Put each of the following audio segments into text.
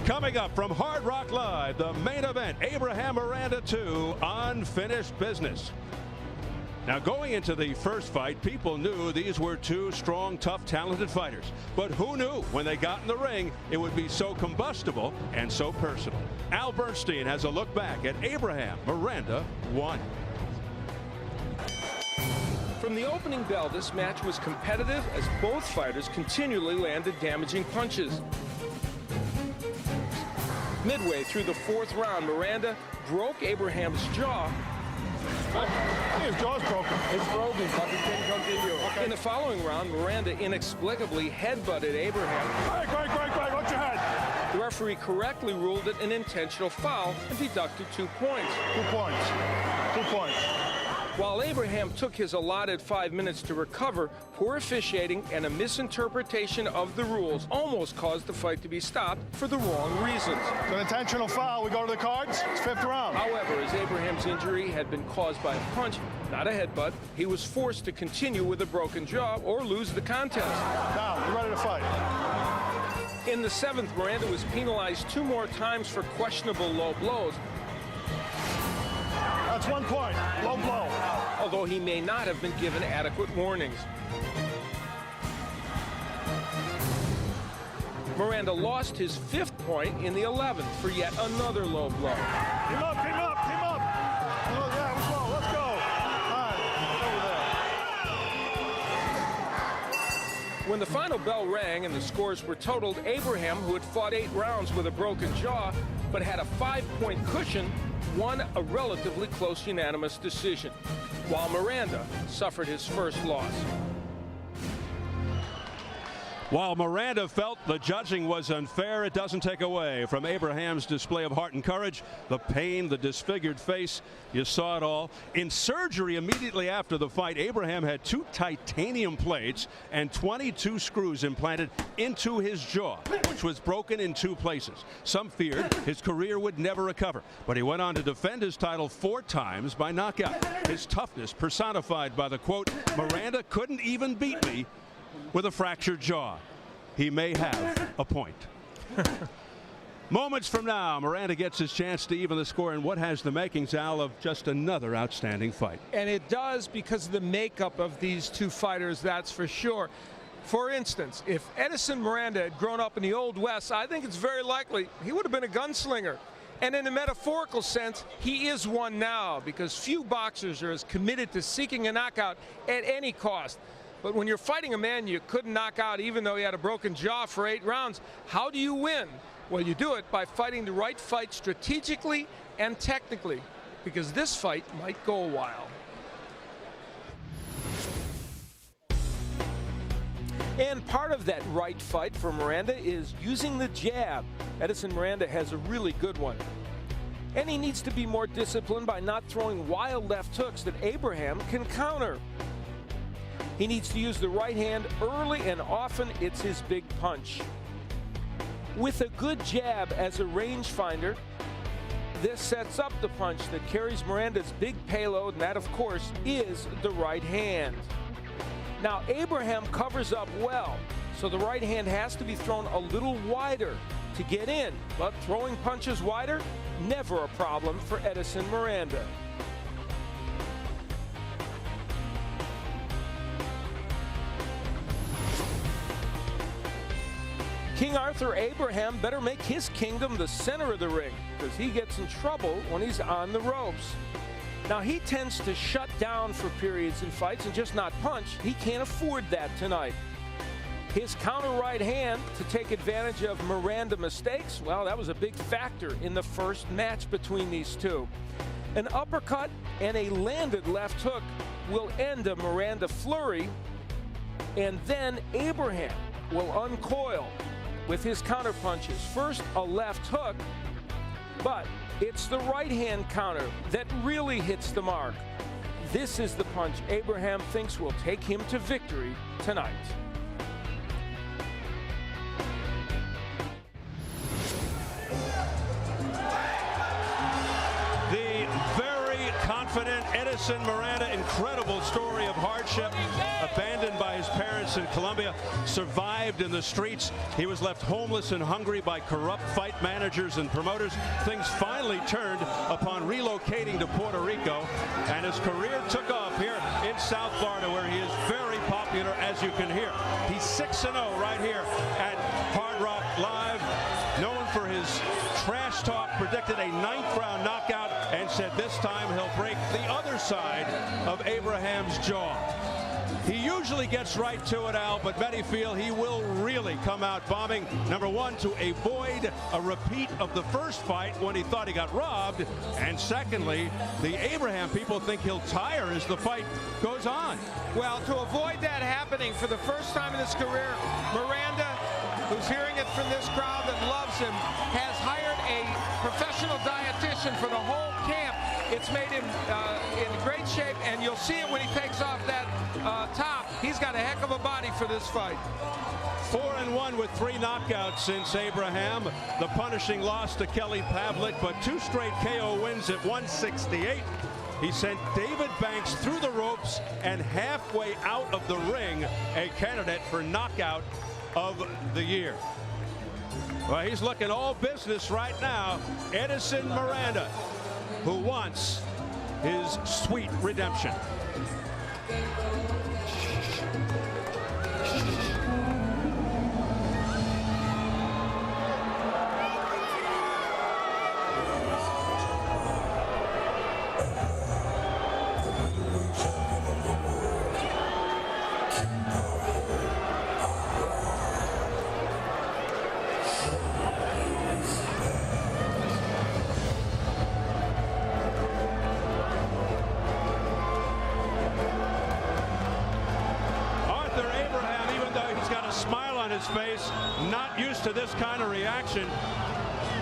Coming up from Hard Rock Live, the main event, Abraham Miranda 2, unfinished business. Now, going into the first fight, people knew these were two strong, tough, talented fighters. But who knew when they got in the ring it would be so combustible and so personal? Al Bernstein has a look back at Abraham Miranda 1. From the opening bell, this match was competitive as both fighters continually landed damaging punches. Midway through the fourth round, Miranda broke Abraham's jaw. His jaw's broken. It's broken, but he can continue. Okay. In the following round, Miranda inexplicably headbutted Abraham. Greg, watch your head. The referee correctly ruled it an intentional foul and deducted 2 points. 2 points. 2 points. While Abraham took his allotted 5 minutes to recover, poor officiating and a misinterpretation of the rules almost caused the fight to be stopped for the wrong reasons. It's an intentional foul. We go to the cards. It's fifth round. However, as Abraham's injury had been caused by a punch, not a headbutt, he was forced to continue with a broken jaw or lose the contest. Now, you ready to fight? In the seventh, Miranda was penalized 2 more times for questionable low blows. That's 1 point. Low blow. Although he may not have been given adequate warnings. Miranda lost his 5th point in the 11th for yet another low blow. Team up. Oh, yeah, let's go. Let's go. All right, over there. When the final bell rang and the scores were totaled, Abraham, who had fought 8 rounds with a broken jaw but had a 5-point cushion, won a relatively close unanimous decision, while Miranda suffered his first loss. While Miranda felt the judging was unfair, it doesn't take away from Abraham's display of heart and courage. The pain, the disfigured face, you saw it all. In surgery immediately after the fight, Abraham had 2 titanium plates and 22 screws implanted into his jaw, which was broken in 2 places. Some feared his career would never recover, but he went on to defend his title 4 times by knockout. His toughness personified by the quote, "Miranda couldn't even beat me with a fractured jaw." He may have a point. Moments from now, Miranda gets his chance to even the score in what has the makings, Al, of just another outstanding fight. And it does because of the makeup of these 2 fighters, that's for sure. For instance, if Edison Miranda had grown up in the Old West, I think it's very likely he would have been a gunslinger. And in a metaphorical sense, he is one now, because few boxers are as committed to seeking a knockout at any cost. But when you're fighting a man you couldn't knock out even though he had a broken jaw for 8 rounds, how do you win? Well, you do it by fighting the right fight strategically and technically, because this fight might go a while. And part of that right fight for Miranda is using the jab. Edison Miranda has a really good one. And he needs to be more disciplined by not throwing wild left hooks that Abraham can counter. He needs to use the right hand early and often. It's his big punch. With a good jab as a rangefinder, this sets up the punch that carries Miranda's big payload, and that, of course, is the right hand. Now, Abraham covers up well, so the right hand has to be thrown a little wider to get in. But throwing punches wider, never a problem for Edison Miranda. King Arthur Abraham better make his kingdom the center of the ring, because he gets in trouble when he's on the ropes. Now, he tends to shut down for periods in fights and just not punch. He can't afford that tonight. His counter right hand to take advantage of Miranda mistakes, well, that was a big factor in the first match between these 2. An uppercut and a landed left hook will end a Miranda flurry, and then Abraham will uncoil with his counter punches. First, a left hook, but it's the right hand counter that really hits the mark. This is the punch Abraham thinks will take him to victory tonight. The very confident confident Edison Miranda, incredible story of hardship, abandoned by his parents in Colombia, survived in the streets. He was left homeless and hungry by corrupt fight managers and promoters. Things finally turned upon relocating to Puerto Rico, and his career took off here in South Florida, where he is very popular, as you can hear. He's 6-0 right here at Hard Rock Live, known for his trash talk, predicted a 9th round knockout, and said this time he'll break the other side of Abraham's jaw. He usually gets right to it, Al, but many feel he will really come out bombing. Number one, to avoid a repeat of the first fight when he thought he got robbed. And secondly, the Abraham people think he'll tire as the fight goes on. Well, to avoid that happening for the first time in his career, Miranda, who's hearing it from this crowd that loves him, has hired a professional dietitian for the whole camp. It's made him in great shape, and you'll see it when he takes off that top. He's got a heck of a body for this fight. 4-1 with 3 knockouts since Abraham. The punishing loss to Kelly Pavlik, but 2 straight KO wins at 168. He sent David Banks through the ropes and halfway out of the ring, a candidate for knockout of the year. Well, he's looking all business right now. Edison Miranda, who wants his sweet redemption. Face, not used to this kind of reaction.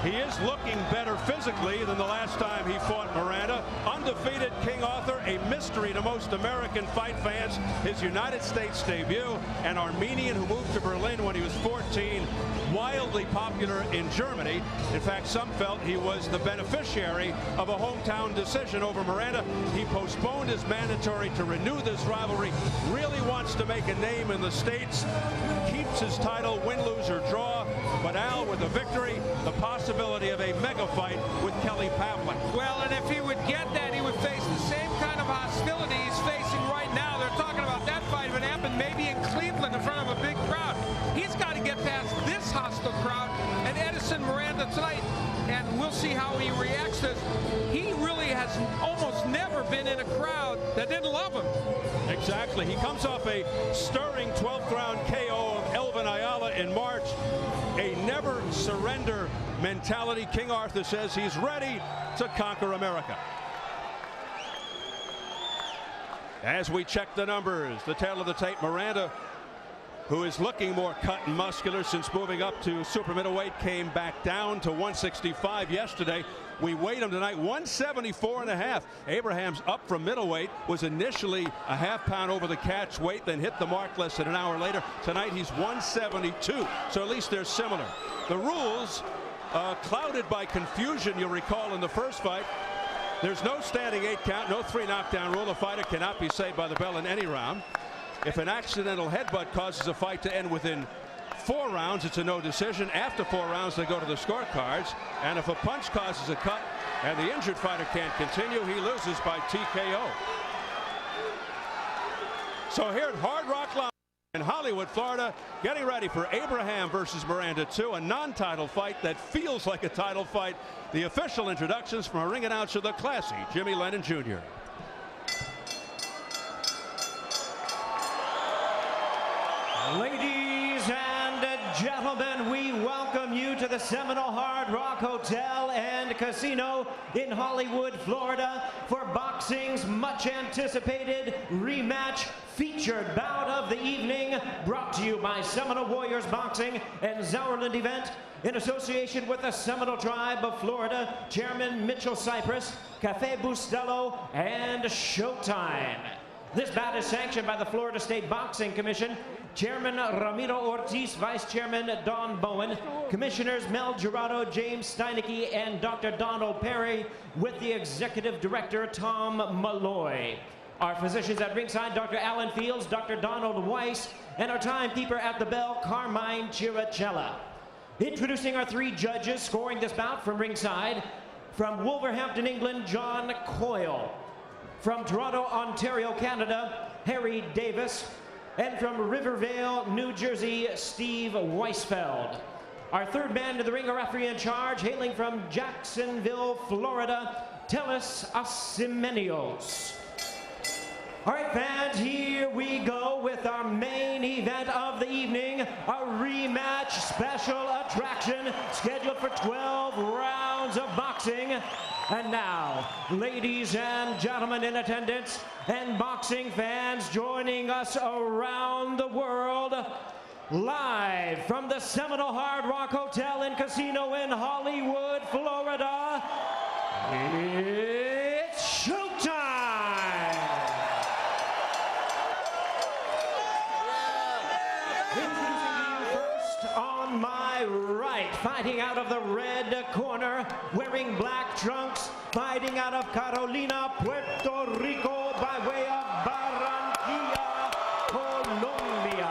He is looking better physically than the last time he fought Miranda. Undefeated King Arthur, a mystery to most American fight fans. His United States debut, an Armenian who moved to Berlin when he was 14, wildly popular in Germany. In fact, some felt he was the beneficiary of a hometown decision over Miranda. He postponed his mandatory to renew this rivalry, really wants to make a name in the States, keeps his title, win, lose, or draw. But Al, with a victory, the possibility of a mega fight with Kelly Pavlik. Well, and if he would get that, he would face the same kind of hostility he's facing right now. They're talking about that fight if it happened maybe in Cleveland in front of a big crowd. He's got to get past this hostile crowd, and Edison Miranda tonight, and we'll see how he reacts to this. He really has almost never been in a crowd that didn't love him. Exactly. He comes off a stirring 12th round KO of Elvin Ayala in March. A never surrender mentality. King Arthur says he's ready to conquer America. As we check the numbers, the tail of the tape, Miranda, who is looking more cut and muscular since moving up to super middleweight, came back down to 165 yesterday. We weighed him tonight 174.5. Abraham's up from middleweight, was initially a half pound over the catch weight, then hit the mark less than an hour later. Tonight he's 172, so at least they're similar. The rules clouded by confusion, you'll recall, in the first fight. There's no standing 8 count, no 3 knockdown rule. A fighter cannot be saved by the bell in any round. If an accidental headbutt causes a fight to end within 4 rounds, it's a no decision. After 4 rounds, they go to the scorecards. And if a punch causes a cut and the injured fighter can't continue, he loses by TKO. So here at Hard Rock Live in Hollywood, Florida, getting ready for Abraham versus Miranda 2, a non-title fight that feels like a title fight. The official introductions from our ring announcer, the classy Jimmy Lennon Jr. Ladies and gentlemen, we welcome you to the Seminole Hard Rock Hotel and Casino in Hollywood, Florida for boxing's much anticipated rematch featured bout of the evening, brought to you by Seminole Warriors Boxing and Zowerland Event in association with the Seminole Tribe of Florida, Chairman Mitchell Cypress, Cafe Bustelo, and Showtime. This bout is sanctioned by the Florida State Boxing Commission. Chairman Ramiro Ortiz, Vice Chairman Don Bowen, Commissioners Mel Gerardo, James Steinecke, and Dr. Donald Perry, with the Executive Director Tom Malloy. Our physicians at ringside, Dr. Alan Fields, Dr. Donald Weiss, and our timekeeper at the bell, Carmine Chirachella. Introducing our three judges scoring this bout from ringside, from Wolverhampton, England, John Coyle. From Toronto, Ontario, Canada, Harry Davis. And from Rivervale, New Jersey, Steve Weisfeld. Our third man to the ring, a referee in charge, hailing from Jacksonville, Florida, Telis Asimenios. All right, fans, here we go with our main event of the evening, a rematch special attraction scheduled for 12 rounds of boxing. And now, ladies and gentlemen in attendance and boxing fans joining us around the world, live from the Seminole Hard Rock Hotel and Casino in Hollywood, Florida, it's showtime! On my right, fighting out of the red corner, wearing black trunks, fighting out of Carolina, Puerto Rico, by way of Barranquilla, Colombia.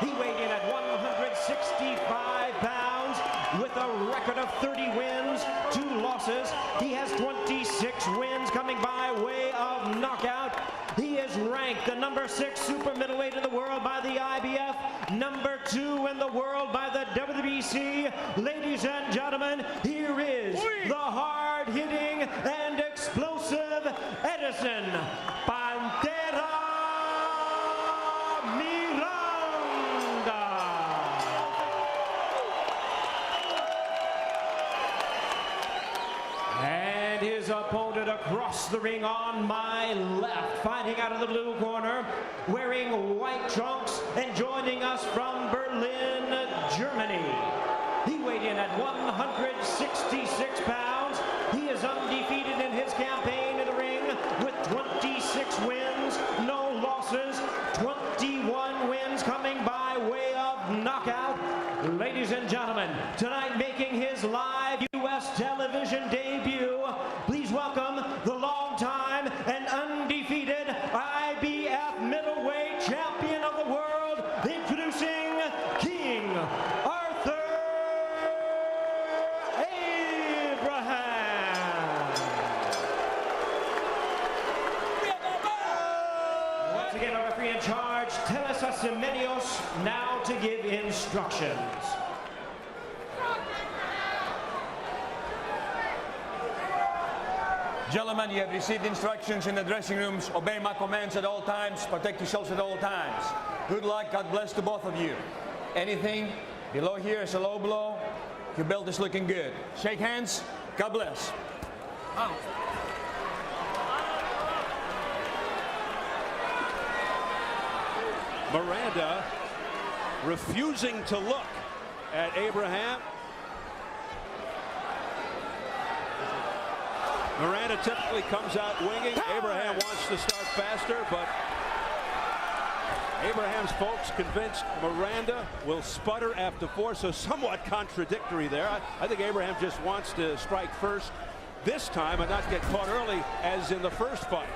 He weighed in at 165 pounds with a record of 30 wins, 2 losses. He has 26 wins coming by way of knockout. He is ranked the number 6 super middleweight in the world by the IBF, number 2 in the world by the WBC. Ladies and gentlemen, here is the hard-hitting and explosive Edison Pantera Miranda. And his opponent across the ring on my left, fighting out of the blue corner, wearing white trunks and joining us from Berlin, Germany. He weighed in at 166 pounds. He is undefeated in his campaign in the ring with 26 wins, no losses, 21 wins coming by way of knockout. Ladies and gentlemen, tonight making his live U.S. television debut, please welcome the long-time and undefeated IBF middleweight champion of the world, introducing King Артур Абрахам. Once again, our referee in charge, Telis Asimenios, now to give instructions. Gentlemen, you have received instructions in the dressing rooms. Obey my commands at all times. Protect yourselves at all times. Good luck. God bless to both of you. Anything below here is a low blow. Your belt is looking good. Shake hands. God bless. Miranda refusing to look at Abraham. Miranda typically comes out winging. Abraham wants to start faster, but Abraham's folks convinced Miranda will sputter after 4, so somewhat contradictory there. I think Abraham just wants to strike first this time and not get caught early as in the first fight.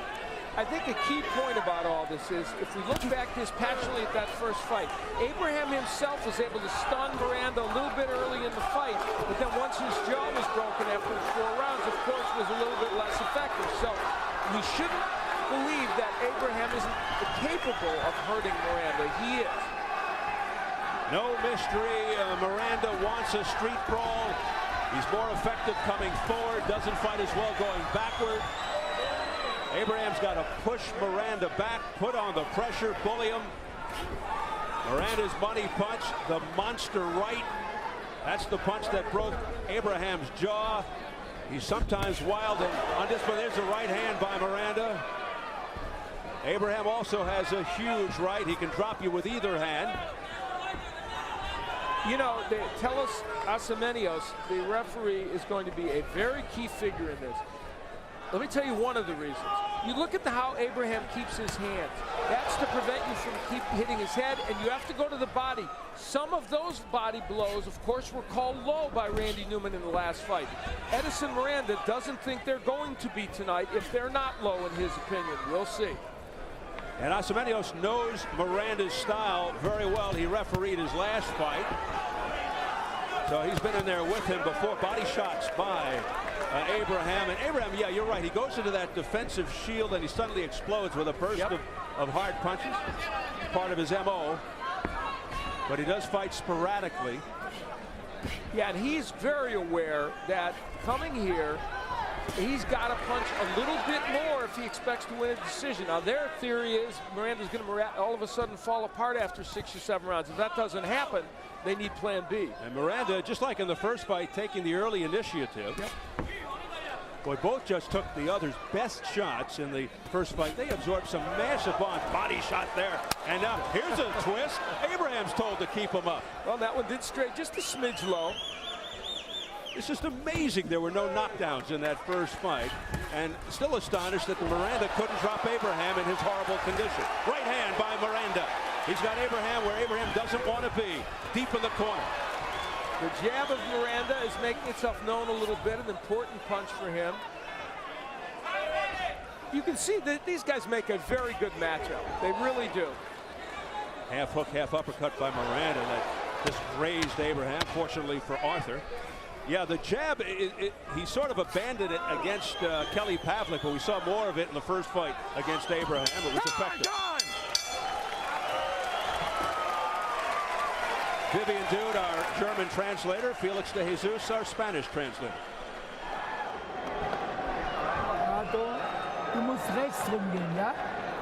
I think a key point about all this is, if we look back dispassionately at that first fight, Abraham himself was able to stun Miranda a little bit early in the fight, but then once his jaw was broken after the 4 rounds, of course, was a little bit less effective. So we shouldn't believe that Abraham isn't capable of hurting Miranda. He is. No mystery. Miranda wants a street brawl. He's more effective coming forward, doesn't fight as well going backward. Abraham's got to push Miranda back, put on the pressure, bully him. Miranda's money punch, the monster right. That's the punch that broke Abraham's jaw. He's sometimes wild and undisciplined. There's a right hand by Miranda. Abraham also has a huge right. He can drop you with either hand. You know, Telis Asimenios, the referee, is going to be a very key figure in this. Let me tell you one of the reasons. You look at how Abraham keeps his hands. That's to prevent you from keep hitting his head, and you have to go to the body. Some of those body blows, of course, were called low by Randy Newman in the last fight. Edison Miranda doesn't think they're going to be tonight if they're not low, in his opinion. We'll see. And Asamenios knows Miranda's style very well. He refereed his last fight. So he's been in there with him before. Body shots by Abraham. And Abraham, yeah, you're right. He goes into that defensive shield and he suddenly explodes with a burst of hard punches. Part of his MO. But he does fight sporadically. Yeah, and he's very aware that coming here, he's got to punch a little bit more if he expects to win a decision. Now, their theory is Miranda's going to all of a sudden fall apart after 6 or 7 rounds. If that doesn't happen, they need plan B. And Miranda, just like in the first fight, taking the early initiative. Yep. Boy, both just took the other's best shots in the first fight. They absorbed some massive body shot there. And now here's a twist. Abraham's told to keep him up. Well, that one did straight, just a smidge low. It's just amazing there were no knockdowns in that first fight. And still astonished that the Miranda couldn't drop Abraham in his horrible condition. Right hand by Miranda. He's got Abraham where Abraham doesn't want to be, deep in the corner. The jab of Miranda is making itself known a little bit, an important punch for him. You can see that these guys make a very good matchup. They really do. Half hook, half uppercut by Miranda that just grazed Abraham, fortunately for Arthur. Yeah, the jab, he sort of abandoned it against Kelly Pavlik, but we saw more of it in the first fight against Abraham. It was effective. Vivian Dude, our German translator. Felix de Jesus, our Spanish translator. Du musst rechts rumgehen, ja?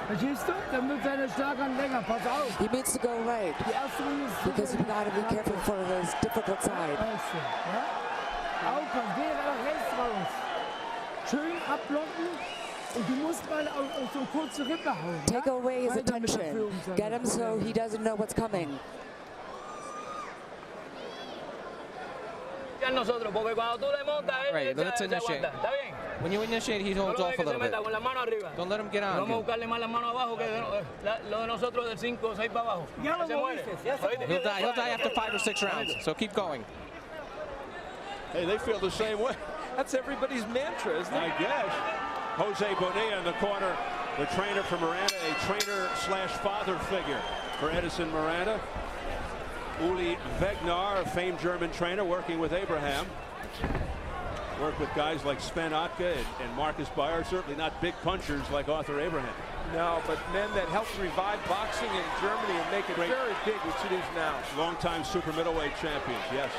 Verstehst du? Dann wird deine Schlagern länger. Pass auf. He needs to go right because you've got to be careful for his difficult side. Aufpassen, geh nach rechts raus. Schön abblocken. Und du musst mal auf so eine kurze Rippe hauen. Take away his attention. Get him so he doesn't know what's coming. Right, let's initiate. When you initiate, he holds off a little bit. Don't let him get on you. He'll die after 5 or 6 rounds, so keep going. Hey, they feel the same way. That's everybody's mantra, isn't it? I guess. Jose Bonilla in the corner, the trainer for Miranda, a trainer/father figure for Edison Miranda. Uli Wegner, a famed German trainer, working with Abraham. Worked with guys like Sven Otka and Marcus Bayer, certainly not big punchers like Arthur Abraham. No, but men that helped revive boxing in Germany and make it very big, which it is now. Longtime super middleweight champions, yes.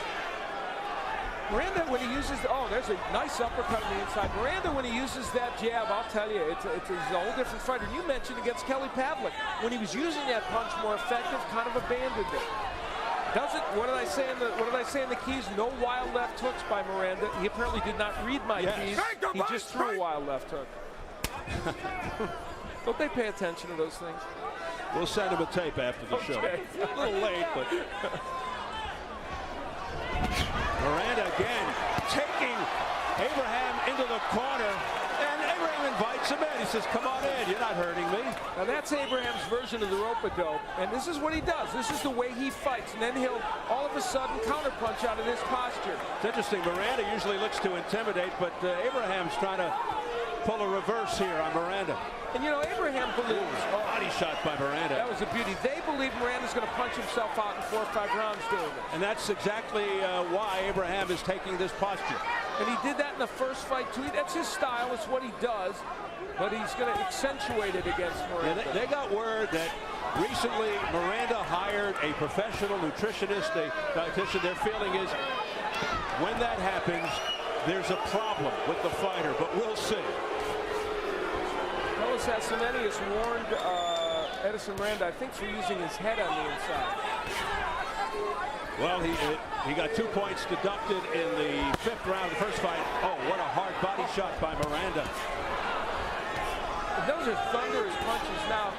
Miranda, when he uses, there's a nice uppercut on the inside. Miranda, when he uses that jab, I'll tell you, it's a whole different fighter. You mentioned against Kelly Pavlik, when he was using that punch more effective, kind of abandoned it. What did I say in the keys? No wild left hooks by Miranda. He apparently did not read my keys. He just threw a wild left hook. Don't they pay attention to those things? We'll send him a tape after the show. A little late, but Miranda again taking Abraham into the corner, and Abraham invites him in. He says, "Come on in, you're not hurting me." Now that's Abraham's version of the rope-a-dope, and this is what he does. This is the way he fights, and then he'll all of a sudden counterpunch out of this posture. It's interesting. Miranda usually looks to intimidate, but Abraham's trying to pull a reverse here on Miranda. And you know, Abraham believes. Body shot by Miranda. That was a beauty. They believe Miranda's going to punch himself out in 4 or 5 rounds doing it. And that's exactly why Abraham is taking this posture. And he did that in the first fight too. That's his style. It's what he does. But he's going to accentuate it against Miranda. Yeah, they got word that recently Miranda hired a professional nutritionist, a dietitian. Their feeling is when that happens, there's a problem with the fighter, but we'll see. Carlos Asamenios warned Edison Miranda, I think, for using his head on the inside. Well, he got 2 points deducted in the 5th round of the first fight. Oh, what a hard body shot by Miranda. Those are thunderous punches. Now,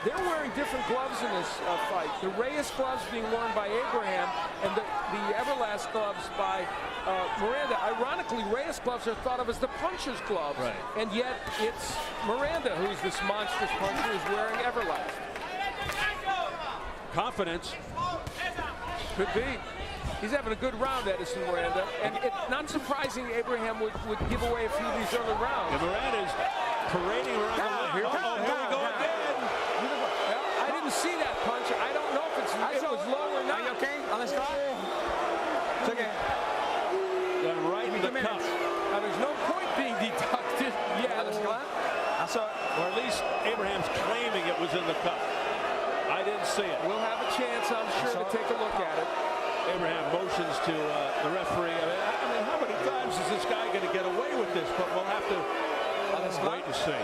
they're wearing different gloves in this fight. The Reyes gloves being worn by Abraham and the Everlast gloves by Miranda. Ironically, Reyes gloves are thought of as the puncher's gloves, right. And yet it's Miranda who's this monstrous puncher who's wearing Everlast. Confidence. Could be. He's having a good round, Edison Miranda, and it's not surprising Abraham would give away a few of these early rounds. And Miranda's parading around the line. Here we go again. Well, I didn't see that punch. I don't know if it was low or not. Are you okay? Alles klar? It's okay. Got him right in the cuff. Now, there's no point being deducted yet. Alles klar? Or at least Abraham's claiming it was in the cuff. I didn't see it. We'll have a chance, I'm sure, to take a look at it. Abraham motions to the referee. I mean, how many times is this guy going to get away with this? But we'll have to wait and see.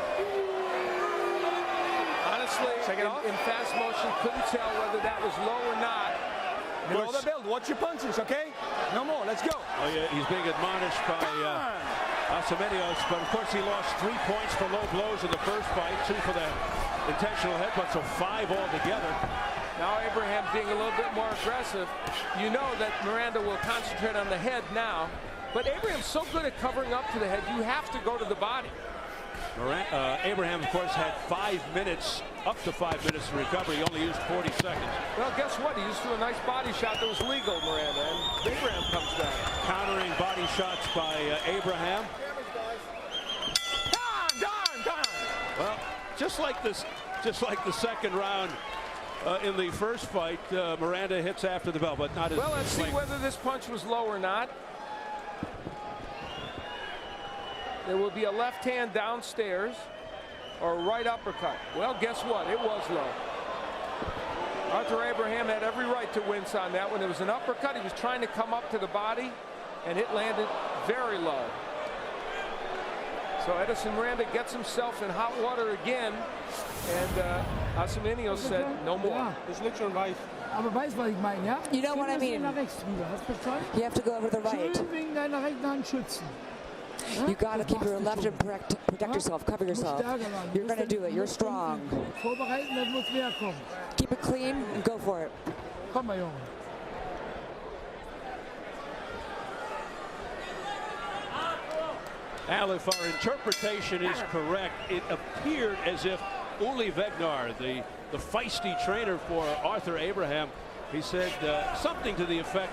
Honestly, in fast motion, couldn't tell whether that was low or not. Below the belt, watch your punches, okay? No more, let's go. Oh, yeah, he's being admonished by Asamenios, but of course he lost 3 points for low blows in the first fight, 2 for the intentional headbutt, so 5 altogether. Now Abraham being a little bit more aggressive. You know that Miranda will concentrate on the head now, but Abraham's so good at covering up to the head, you have to go to the body. Abraham, of course, had 5 minutes, up to 5 minutes to recover. He only used 40 seconds. Well, guess what? He used to a nice body shot that was legal, Miranda, and Abraham comes down. Countering body shots by Abraham. Well, just like the second round in the first fight, Miranda hits after the bell, but not as. Well, let's see whether this punch was low or not. There will be a left hand downstairs or a right uppercut. Well, guess what? It was low. Arthur Abraham had every right to wince on that one. It was an uppercut. He was trying to come up to the body, and it landed very low. So Edison Miranda gets himself in hot water again, and Asamenios said no more. Ja, aber weißt was ich meine, ja? You know what I mean? Nach rechts rüber, hast du verstanden? You have to go over the right. Schön wegen deiner rechten Hand schützen. You got to keep your left and protect yourself, cover yourself. You're going to do it. You're strong. Vorbereiten, dann muss mehr kommen. Keep it clean and go for it. Komm mal, Junge. Al, if our interpretation is correct, it appeared as if Uli Vegnar, the feisty trainer for Arthur Abraham, he said something to the effect,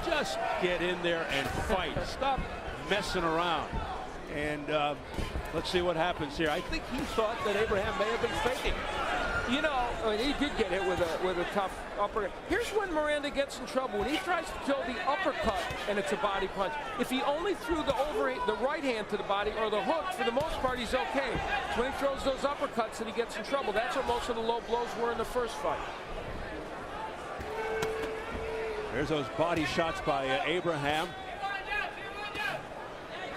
just get in there and fight. Stop messing around. And let's see what happens here. I think he thought that Abraham may have been faking. You know, he did get hit with a tough uppercut. Here's when Miranda gets in trouble. When he tries to throw the uppercut and it's a body punch. If he only threw the right hand to the body or the hook, for the most part, he's okay. It's when he throws those uppercuts that he gets in trouble. That's what most of the low blows were in the first fight. There's those body shots by Abraham.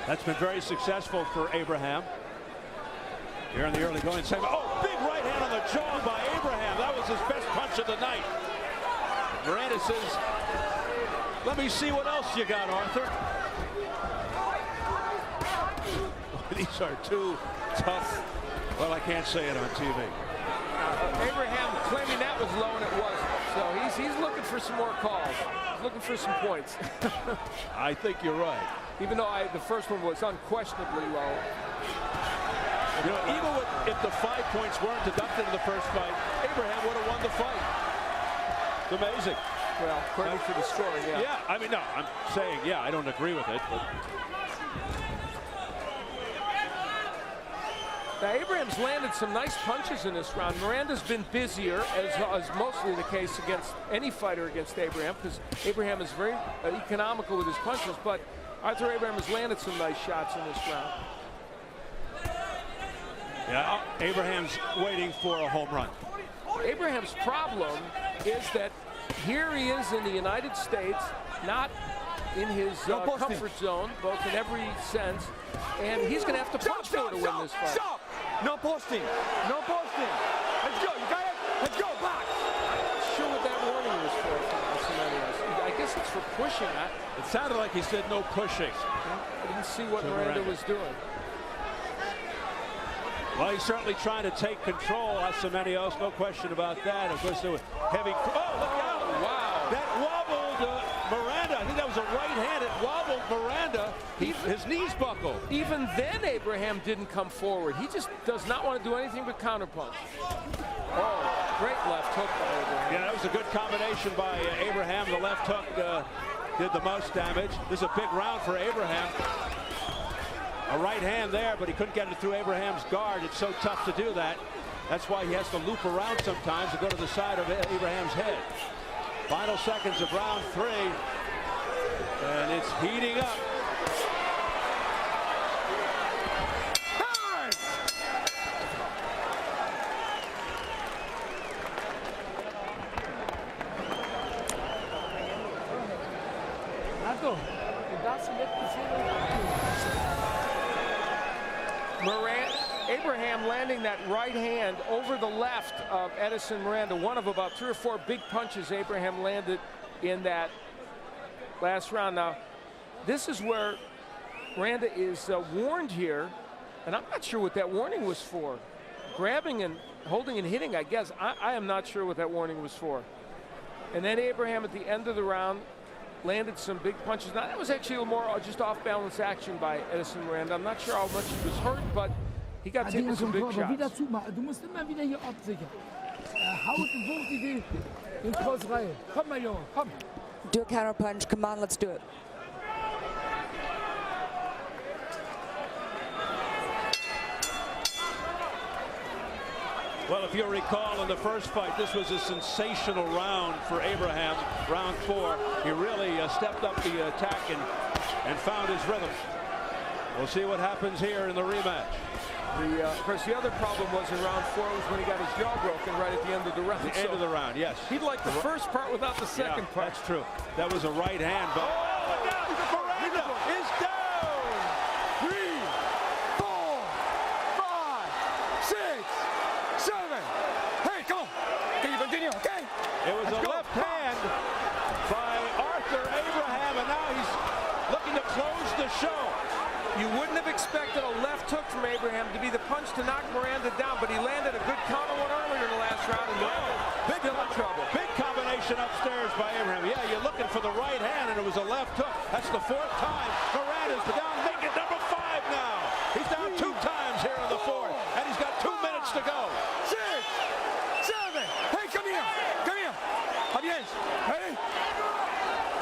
That's been very successful for Abraham. Here in the early going, oh, big right hand on the jaw by Abraham. That was his best punch of the night. Miranda says, let me see what else you got, Arthur. These are two tough, well, I can't say it on TV. Abraham claiming that was low, and it wasn't. So he's looking for some more calls. He's looking for some points. I think you're right. Even though the first one was unquestionably low. You know, even if the 5 points weren't deducted in the first fight, Abraham would have won the fight. It's amazing. Well, according to the story, yeah. Yeah, I mean, no, I'm saying, yeah, I don't agree with it. But. Now, Abraham's landed some nice punches in this round. Miranda's been busier, as mostly the case against any fighter against Abraham, because Abraham is very economical with his punches, but Arthur Abraham has landed some nice shots in this round. Yeah, Abraham's waiting for a home run. Abraham's problem is that here he is in the United States, not in his comfort zone, both in every sense, and he's going to have to punch for to win this fight. Stop! No posting! No posting! Let's go! You got it? Let's go! Back! I'm not sure what that warning was for Asamenios. I guess it's for pushing. It sounded like he said no pushing. I didn't see what Miranda was doing. Well, he's certainly trying to take control, Semenios, no question about that. Of course, there was heavy. Oh, look out! Wow. That wobbled Miranda. I think that was a right hand. It wobbled Miranda. His knees buckled. Even then, Abraham didn't come forward. He just does not want to do anything but counterpunch. Oh, great left hook by Abraham. Yeah, that was a good combination by Abraham. The left hook did the most damage. This is a big round for Abraham. A right hand there, but he couldn't get it through Abraham's guard. It's so tough to do that. That's why he has to loop around sometimes to go to the side of Abraham's head. Final seconds of round 3, and it's heating up. Abraham landing that right hand over the left of Edison Miranda. One of about 3 or 4 big punches Abraham landed in that last round. Now, this is where Miranda is warned here, and I'm not sure what that warning was for. Grabbing and holding and hitting, I guess. I am not sure what that warning was for. And then Abraham at the end of the round landed some big punches. Now, that was actually a little more just off-balance action by Edison Miranda. I'm not sure how much he was hurt, but he got hit with some big shots. Du musst immer wieder hier absichern. Haut und wirft den Cross rein. Komm mal, Junge, komm. Do a counter punch. Come on, let's do it. Well, if you'll recall in the first fight, this was a sensational round for Abraham, round 4. He really stepped up the attack and found his rhythm. We'll see what happens here in the rematch. Of course, the other problem was in round 4 was when he got his jaw broken right at the end of the round. The end of the round, yes. He'd like the first part without the second part. That's true. That was a right hand, but look out! Miranda is down! 3, 4, 5, 6, 7. Hey, come on. Can you continue? Okay. It was a left hand by Arthur Abraham, and now he's looking to close the show. You wouldn't have expected a left hook from Abraham to be the punch to knock Miranda down, but he landed a good counter one earlier in the last round, and Miranda still in trouble. Big combination upstairs by Abraham. Yeah, you're looking for the right hand, and it was a left hook. That's the 4th time. Miranda's down, make it number 5 now. He's down 2 times here in the 4th, and he's got 2 minutes to go. 6, 7. Hey, come here. Come here. Javier. Ready?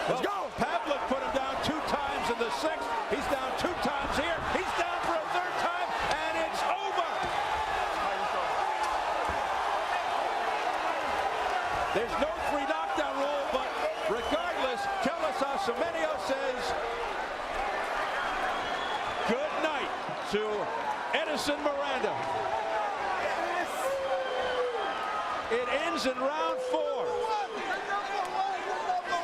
Let's go. Pavlik put him down 2 times in the 6th. He's down 2 times here. He's down for a 3rd time, and it's over. There's no 3 knockdown rule, but regardless, Semenios says good night to Edison Miranda. It ends in round 4.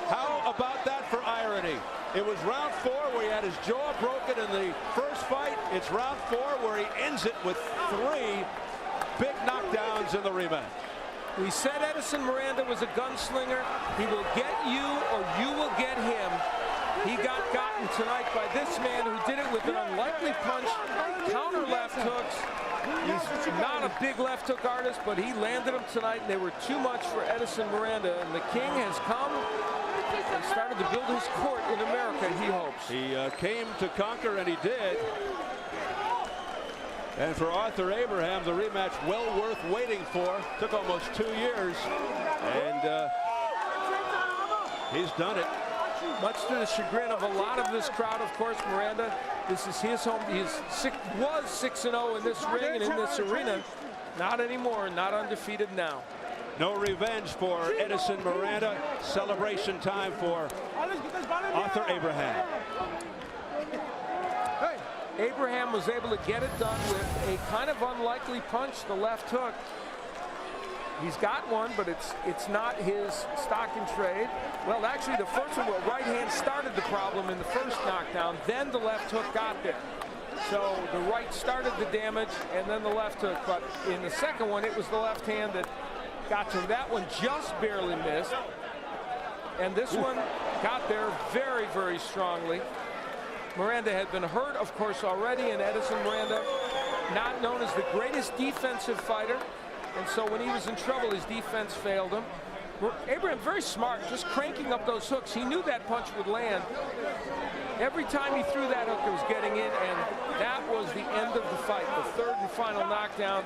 How about that for irony? It was round 4 where he had his jaw broken in the first fight. It's round 4 where he ends it with 3 big knockdowns in the rematch. We said Edison Miranda was a gunslinger. He will get you or you will get him. He got gotten tonight by this man who did it with an unlikely punch, counter left hooks. He's not a big left hook artist, but he landed them tonight, and they were too much for Edison Miranda. And the king has come and started to build his court in America, he hopes. He came to conquer, and he did. And for Arthur Abraham, the rematch well worth waiting for. Took almost 2 years, and he's done it. Much to the chagrin of a lot of this crowd, of course, Miranda, this is his home. He was 6-0 in this ring and in this arena. Not anymore, not undefeated now. No revenge for Edison Miranda. Celebration time for Arthur Abraham. Abraham was able to get it done with a kind of unlikely punch, the left hook. He's got one, but it's not his stock in trade. Well, actually, the first one, right hand started the problem in the first knockdown. Then the left hook got there. So the right started the damage, and then the left hook. But in the second one, it was the left hand that got to him. That one just barely missed. And this one got there very, very strongly. Miranda had been hurt, of course, already, and Edison Miranda not known as the greatest defensive fighter, and so when he was in trouble, his defense failed him. Abraham, very smart, just cranking up those hooks. He knew that punch would land. Every time he threw that hook, it was getting in, and that was the end of the fight, the third and final knockdown,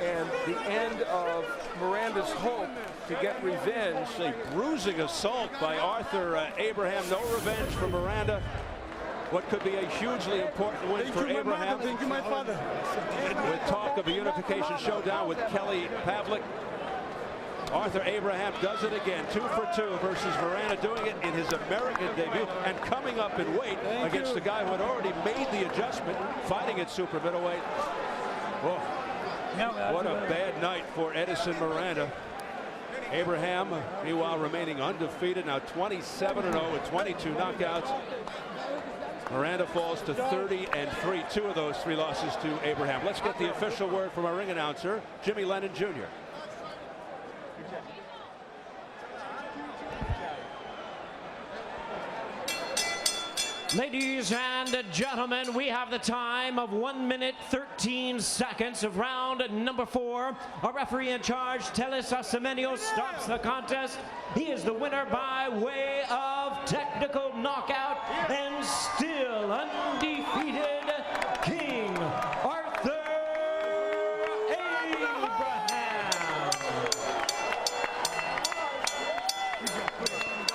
and the end of Miranda's hope to get revenge. A bruising assault by Arthur Abraham. No revenge for Miranda. What could be a hugely important win for Abraham. Thank you, my father. With talk of a unification showdown with Kelly Pavlik. Arthur Abraham does it again, 2 for 2 versus Miranda, doing it in his American debut and coming up in weight against a guy who had already made the adjustment, fighting at super middleweight. Oh, what a bad night for Edison Miranda. Abraham, meanwhile, remaining undefeated, now 27-0 with 22 knockouts. Miranda falls to 30-3, 2 of those 3 losses to Abraham. Let's get the official word from our ring announcer, Jimmy Lennon Jr. Ladies and gentlemen, we have the time of 1 minute 13 seconds of round number 4. Our referee in charge, Telis Asemenyo, stops the contest. He is the winner by way of technical knockout and still undefeated King Arthur Abraham.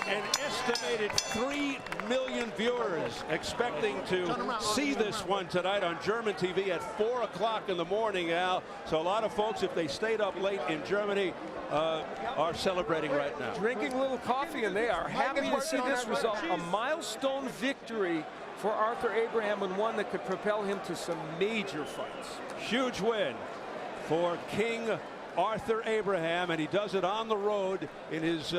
An estimated 3 million viewers expecting to see this one tonight on German TV at 4 o'clock in the morning, Al. So a lot of folks, if they stayed up late in Germany, are celebrating right now. Drinking a little coffee, and they are happy to see this result. A milestone victory for Arthur Abraham, and one that could propel him to some major fights. Huge win for King Arthur Abraham, and he does it on the road in his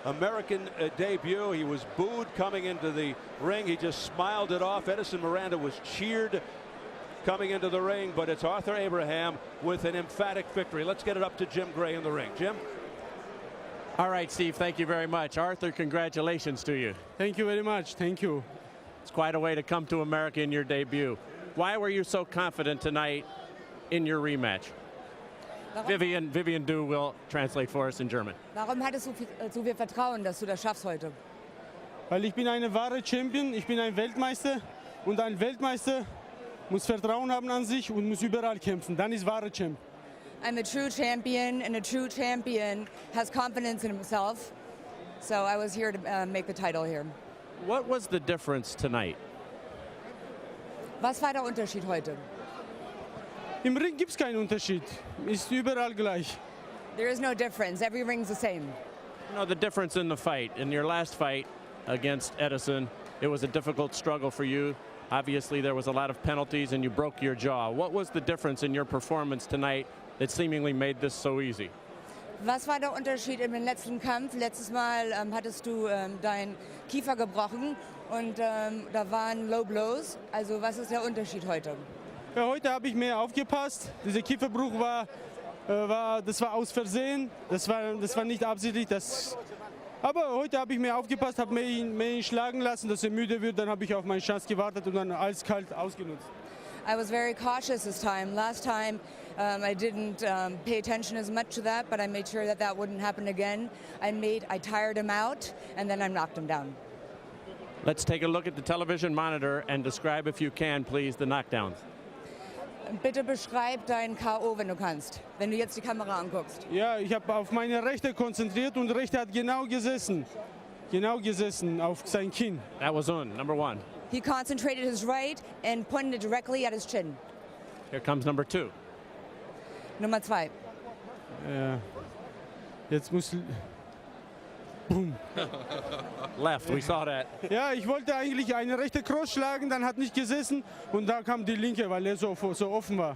American debut. He was booed coming into the ring. He just smiled it off. Edison Miranda was cheered coming into the ring, but it's Arthur Abraham with an emphatic victory. Let's get it up to Jim Gray in the ring. Jim? All right, Steve, thank you very much. Arthur, congratulations to you. Thank you very much. Thank you. It's quite a way to come to America in your debut. Why were you so confident tonight in your rematch? Vivian Du will translate for us in German. Warum hattest du so viel Vertrauen, dass du das schaffst heute? Weil ich bin eine wahre Champion, ich bin ein Weltmeister und ein Weltmeister muss Vertrauen haben an sich und muss überall kämpfen. Dann ist wahre Champ. I'm a true champion, and a true champion has confidence in himself. So I was here to make the title here. What was the difference tonight? Was war der Unterschied heute? Im Ring gibt es keinen Unterschied. Ist überall gleich. There is no difference. Every ring's the same. You know, the difference in the fight, in your last fight against Edison, it was a difficult struggle for you. Obviously, there was a lot of penalties and you broke your jaw. What was the difference in your performance tonight that seemingly made this so easy? Was war der Unterschied im letzten Kampf? Letztes Mal hattest du deinen Kiefer gebrochen und da waren Low Blows. Also was ist der Unterschied heute? Ja, heute habe ich mehr aufgepasst. Dieser Kieferbruch das war aus Versehen. Das war nicht absichtlich. Aber heute habe ich mehr aufgepasst, habe mehr schlagen lassen, dass er müde wird. Dann habe ich auf meine Chance gewartet und dann eiskalt ausgenutzt. I was very cautious this time. Last time I didn't pay attention as much to that, but I made sure that wouldn't happen again. I tired him out, and then I knocked him down. Let's take a look at the television monitor and describe, if you can, please, the knockdowns. Bitte beschreib dein K.O., wenn du kannst, wenn du jetzt die Kamera anguckst. Ja, ich habe auf meine Rechte konzentriert und Rechte hat genau gesessen auf sein Kinn. That was number 1. He concentrated his right and pointed it directly at his chin. Here comes number 2. Nummer 2. Ja, jetzt muss... Boom. Left, we saw that. Ja, ich wollte eigentlich eine rechte Cross schlagen, dann hat nicht gesessen und da kam die linke, weil er so offen war.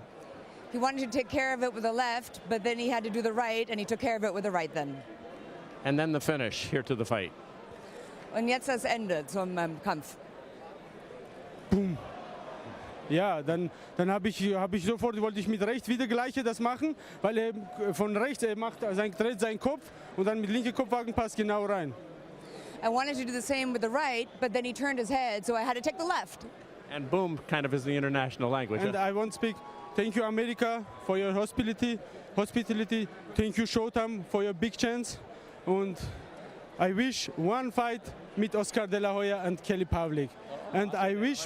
He wanted to take care of it with the left, but then he had to do the right, and he took care of it with the right then. And then the finish, here to the fight. Und jetzt das Ende zum Kampf. Boom. Ja, dann wollte ich mit rechts wieder gleiche das machen, weil er von rechts, dreht seinen Kopf und dann mit linker Kopfwagen passt genau rein. I wanted to do the same with the right, but then he turned his head, so I had to take the left. And boom kind of is the international language. And I won't speak Thank you, America, for your hospitality. Thank you, Showtime, for your big chance. And I wish one fight with Oscar De La Hoya and Kelly Pavlik. And I wish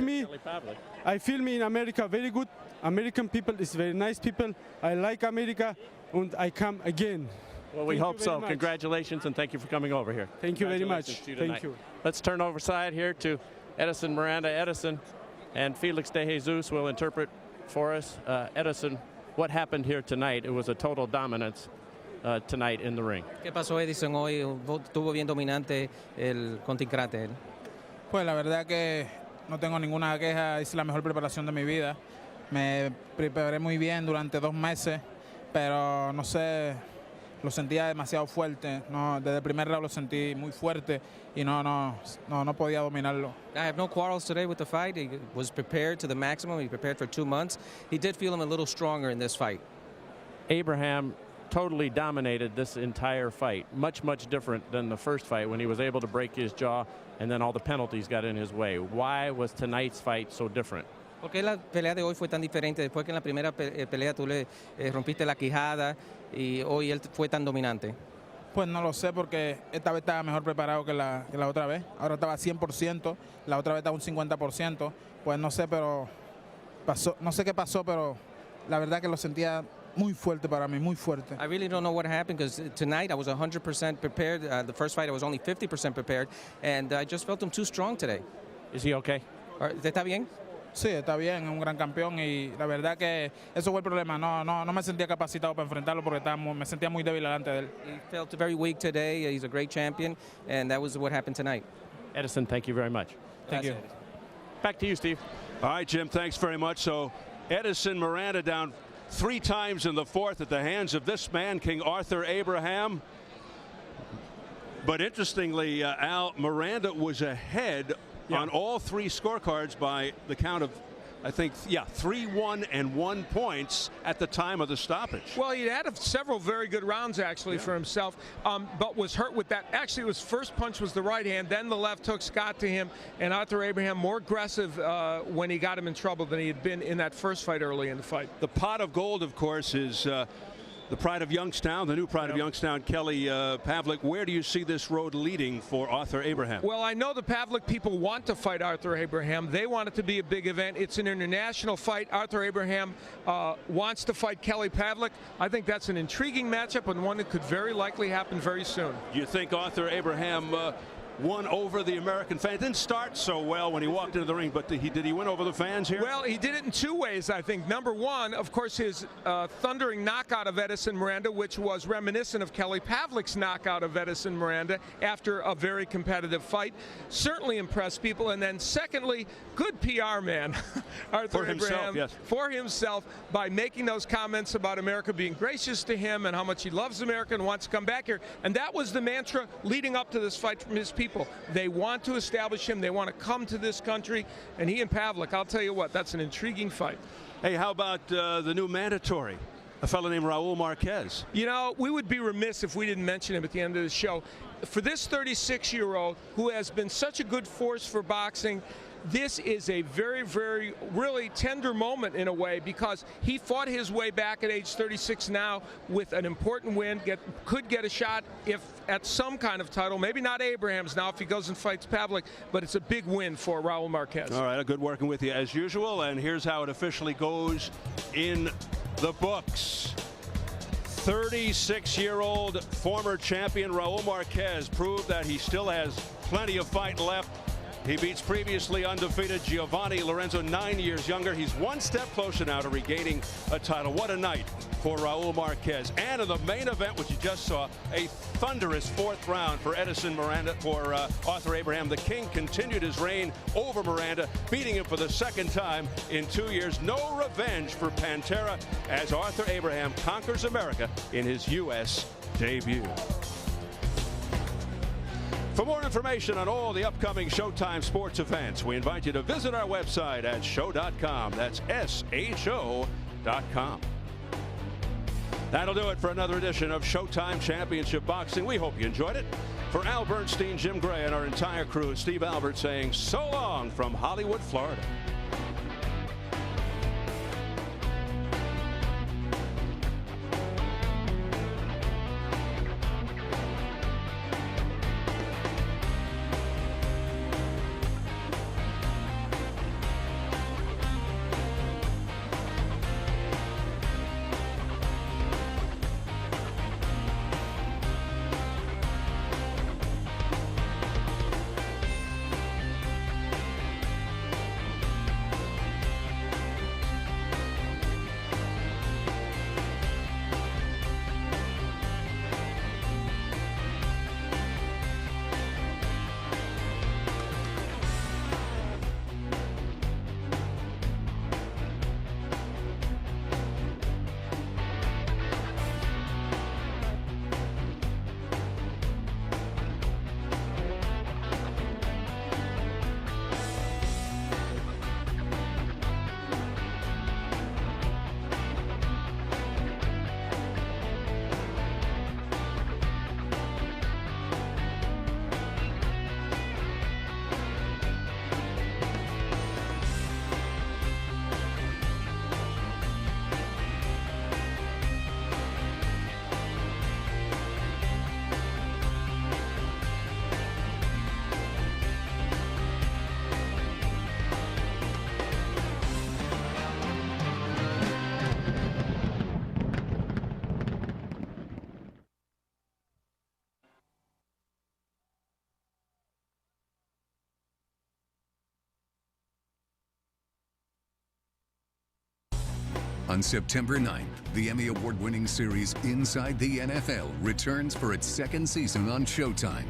I feel me in America very good. American people is very nice people. I like America, and I come again. Well, we hope so. Congratulations, and thank you for coming over here. Thank you very much. Thank you. Let's turn over side here to Edison Miranda. Edison and Felix De Jesus will interpret for us. Edison, what happened here tonight? It was a total dominance tonight in the ring. ¿Qué pasó, Edison? Hoy estuvo bien dominante el contrincante. Pues la verdad que no tengo ninguna queja. Hice la mejor preparación de mi vida. Me preparé muy bien durante 2 meses, pero no sé, lo sentía demasiado fuerte. No, desde el primer round lo sentí muy fuerte y no podía dominarlo. I have no quarrels today with the fight. He was prepared to the maximum. He prepared for 2 months. He did feel him a little stronger in this fight. Abraham totally dominated this entire fight. Much different than the first fight when he was able to break his jaw and then all the penalties got in his way. Why was tonight's fight so different? ¿Por qué la pelea de hoy fue tan diferente después que en la primera pelea tú le rompiste la quijada y hoy él fue tan dominante? Pues no lo sé porque esta vez estaba mejor preparado que la otra vez. Ahora estaba 100%, la otra vez estaba un 50%. Pues no sé, pero no sé qué pasó, pero la verdad que lo sentía muy fuerte para mí, muy fuerte. I really don't know what happened because tonight I was 100% prepared. The first fight I was only 50% prepared, and I just felt him too strong today. Is he okay? ¿Está bien? Sí, está bien, es un gran campeón y la verdad que eso fue el problema. No me sentía capacitado para enfrentarlo porque me sentía muy débil delante de él. He felt very weak today. He's a great champion, and that was what happened tonight. Edison, thank you very much. Thank you. Back to you, Steve. All right, Jim, thanks very much. So Edison Miranda down 3 times in the 4th at the hands of this man, King Arthur Abraham. But interestingly, Al, Miranda was ahead on all 3 scorecards by the count of, I think, 3-1 and 1 points at the time of the stoppage. Well, he had several very good rounds, actually, for himself, but was hurt with that. Actually, his first punch was the right hand, then the left hooks got to him, and Arthur Abraham more aggressive when he got him in trouble than he had been in that first fight early in the fight. The pot of gold, of course, is the pride of Youngstown, the new pride of Youngstown, Kelly Pavlik. Where do you see this road leading for Arthur Abraham? Well, I know the Pavlik people want to fight Arthur Abraham. They want it to be a big event. It's an international fight. Arthur Abraham wants to fight Kelly Pavlik. I think that's an intriguing matchup and one that could very likely happen very soon. Do you think Arthur Abraham won over the American fans? Didn't start so well when he walked into the ring, but did he win over the fans here? Well, he did it in 2 ways, I think. Number one, of course, his thundering knockout of Edison Miranda, which was reminiscent of Kelly Pavlik's knockout of Edison Miranda after a very competitive fight, certainly impressed people. And then secondly, good PR, man. Arthur Abraham, for himself, by making those comments about America being gracious to him and how much he loves America and wants to come back here. And that was the mantra leading up to this fight from his people. They want to establish him. They want to come to this country. And he and Pavlik, I'll tell you what, that's an intriguing fight. Hey, how about the new mandatory, a fellow named Raul Marquez? You know, we would be remiss if we didn't mention him at the end of the show. For this 36-year-old who has been such a good force for boxing, this is a very, very, really tender moment in a way because he fought his way back at age 36 now with an important win, could get a shot if at some kind of title, maybe not Abraham's now if he goes and fights Pavlik, but it's a big win for Raul Marquez. All right, good working with you as usual, and here's how it officially goes in the books. 36-year-old former champion Raul Marquez proved that he still has plenty of fight left. He beats previously undefeated Giovanni Lorenzo, 9 years younger. He's 1 step closer now to regaining a title. What a night for Raul Marquez. And in the main event, which you just saw, a thunderous 4th round for Edison Miranda, for Arthur Abraham. The King continued his reign over Miranda, beating him for the 2nd time in 2 years. No revenge for Pantera as Arthur Abraham conquers America in his U.S. debut. For more information on all the upcoming Showtime sports events, we invite you to visit our website at show.com. That's SHO.com. That'll do it for another edition of Showtime Championship Boxing. We hope you enjoyed it. For Al Bernstein, Jim Gray, and our entire crew, Steve Albert saying so long from Hollywood, Florida. On September 9th, the Emmy Award-winning series Inside the NFL returns for its second season on Showtime.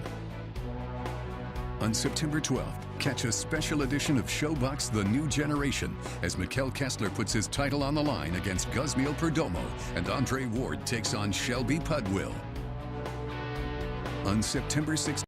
On September 12th, catch a special edition of Showbox The New Generation as Mikkel Kessler puts his title on the line against Guzmiel Perdomo and Andre Ward takes on Shelby Pudwill. On September 16th,